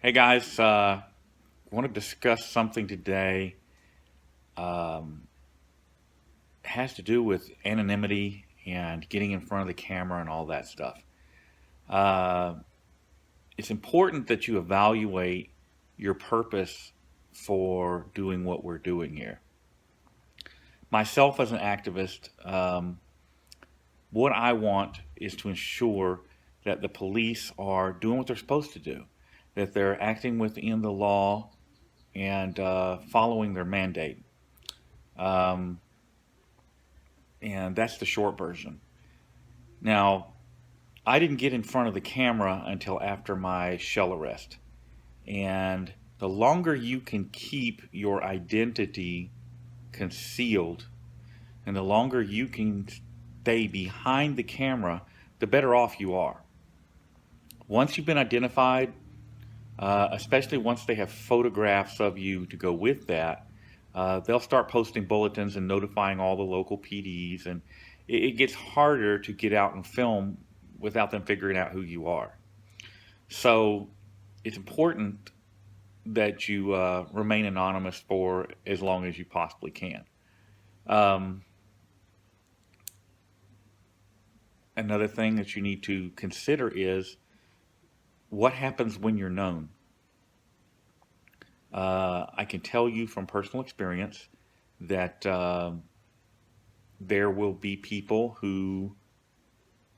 Hey guys, I want to discuss something today. Um, it has to do with anonymity and getting in front of the camera and all that stuff. Uh, it's important that you evaluate your purpose for doing what we're doing here. Myself as an activist, what I want is to ensure that the police are doing what they're supposed to do, that they're acting within the law and following their mandate. Um, and that's the short version. Now, I didn't get in front of the camera until after my shell arrest. And the longer you can keep your identity concealed and the longer you can stay behind the camera, the better off you are. Once you've been identified, especially once they have photographs of you to go with that, they'll start posting bulletins and notifying all the local PDs, and it gets harder to get out and film without them figuring out who you are. So it's important that you remain anonymous for as long as you possibly can. Um, Another thing that you need to consider is what happens when you're known. I can tell you from personal experience that there will be people who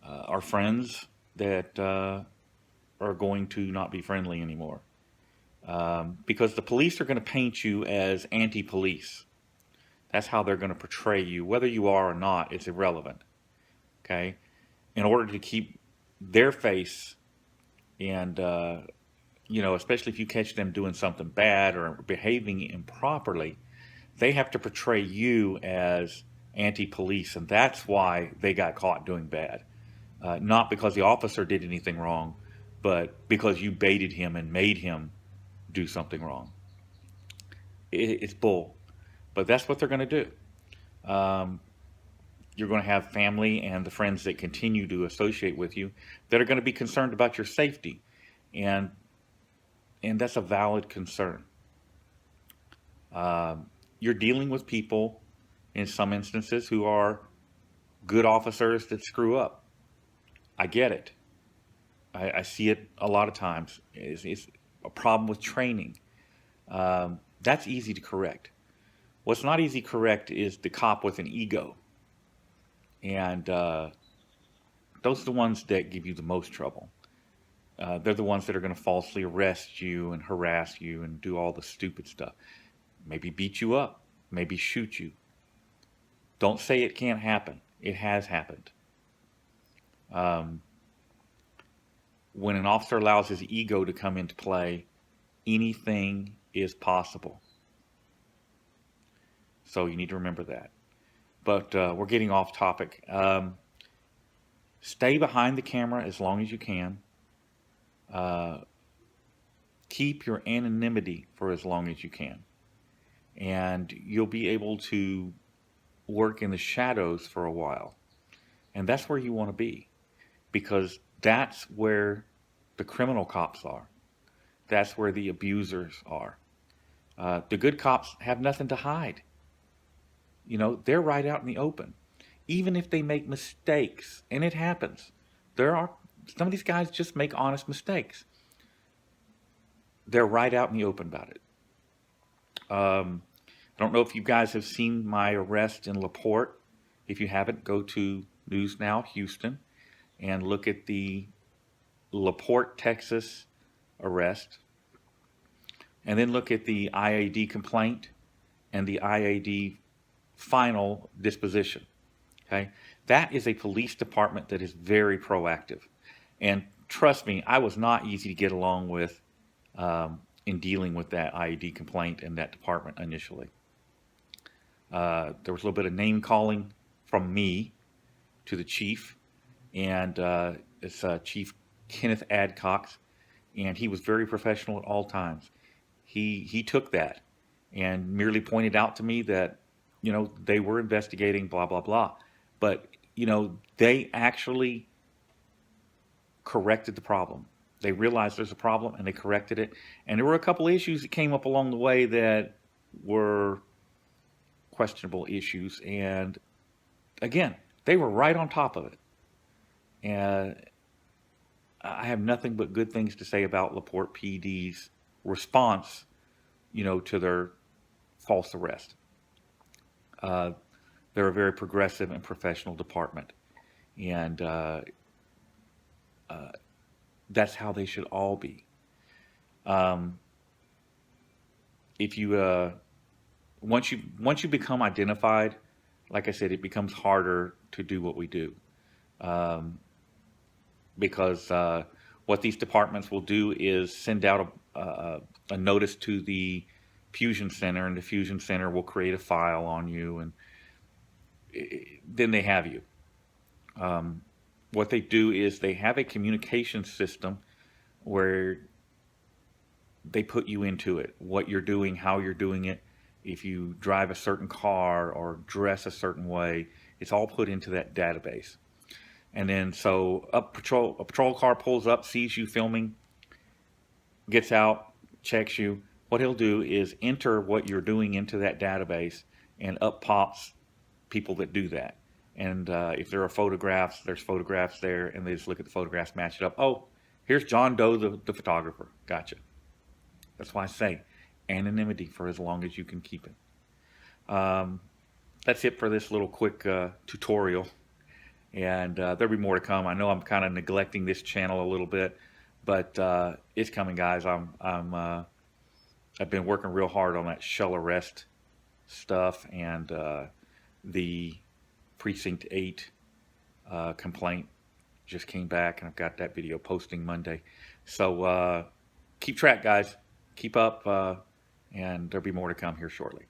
are friends that are going to not be friendly anymore. Because the police are going to paint you as anti-police. That's how they're going to portray you. Whether you are or not, it's irrelevant. Okay? In order to keep their face and, especially if you catch them doing something bad or behaving improperly, they have to portray you as anti-police, and that's why they got caught doing bad. Not because the officer did anything wrong, but because you baited him and made him do something wrong. It's bull, but that's what they're going to do. Um, you're going to have family and the friends that continue to associate with you that are going to be concerned about your safety, and that's a valid concern. You're dealing with people in some instances who are good officers that screw up. I get it. I see it a lot of times. It's a problem with training. That's easy to correct. What's not easy to correct is the cop with an ego. And those are the ones that give you the most trouble. They're the ones that are going to falsely arrest you and harass you and do all the stupid stuff. Maybe beat you up, maybe shoot you. Don't say it can't happen. It has happened. Um, when an officer allows his ego to come into play, anything is possible. So you need to remember that. But we're getting off topic. Stay behind the camera as long as you can. Uh, Keep your anonymity for as long as you can. And you'll be able to work in the shadows for a while. And that's where you want to be, because that's where the criminal cops are. That's where the abusers are. The good cops have nothing to hide. They're right out in the open. Even if they make mistakes, and it happens, there are some of these guys just make honest mistakes. They're right out in the open about it. I don't know if you guys have seen my arrest in LaPorte. If you haven't, go to News Now Houston and look at the LaPorte, Texas arrest, and then look at the IAD complaint and the IAD final disposition. Okay, that is a police department that is very proactive, and trust me, I was not easy to get along with in dealing with that IAD complaint and that department initially. There was a little bit of name calling from me to the chief, and it's Chief Kenneth Adcox, and he was very professional at all times. He took that and merely pointed out to me that they were investigating blah blah blah, but they actually corrected the problem. They realized there's a problem and they corrected it. And there were a couple issues that came up along the way that were questionable issues. And again, they were right on top of it. And I have nothing but good things to say about LaPorte PD's response, to their false arrest. Uh, they're a very progressive and professional department, and that's how they should all be. Um, if you once you become identified, like I said, it becomes harder to do what we do, um, because what these departments will do is send out a notice to the fusion center, and the fusion center will create a file on you, and then they have you. Um, what they do is they have a communication system where they put you into it, what you're doing, how you're doing it. If you drive a certain car or dress a certain way, it's all put into that database. And then so a patrol car pulls up, sees you filming, gets out, checks you. What he'll do is enter what you're doing into that database, and up pops people that do that. And if there are photographs, there's photographs there, and they just look at the photographs, match it up. Oh, here's John Doe, the photographer. Gotcha. That's why I say anonymity for as long as you can keep it. That's it for this little quick tutorial. And there'll be more to come. I know I'm kind of neglecting this channel a little bit, but it's coming, guys. I've been working real hard on that shell arrest stuff, and the Precinct 8 complaint just came back, and I've got that video posting Monday. So keep track, guys. Keep up, and there'll be more to come here shortly.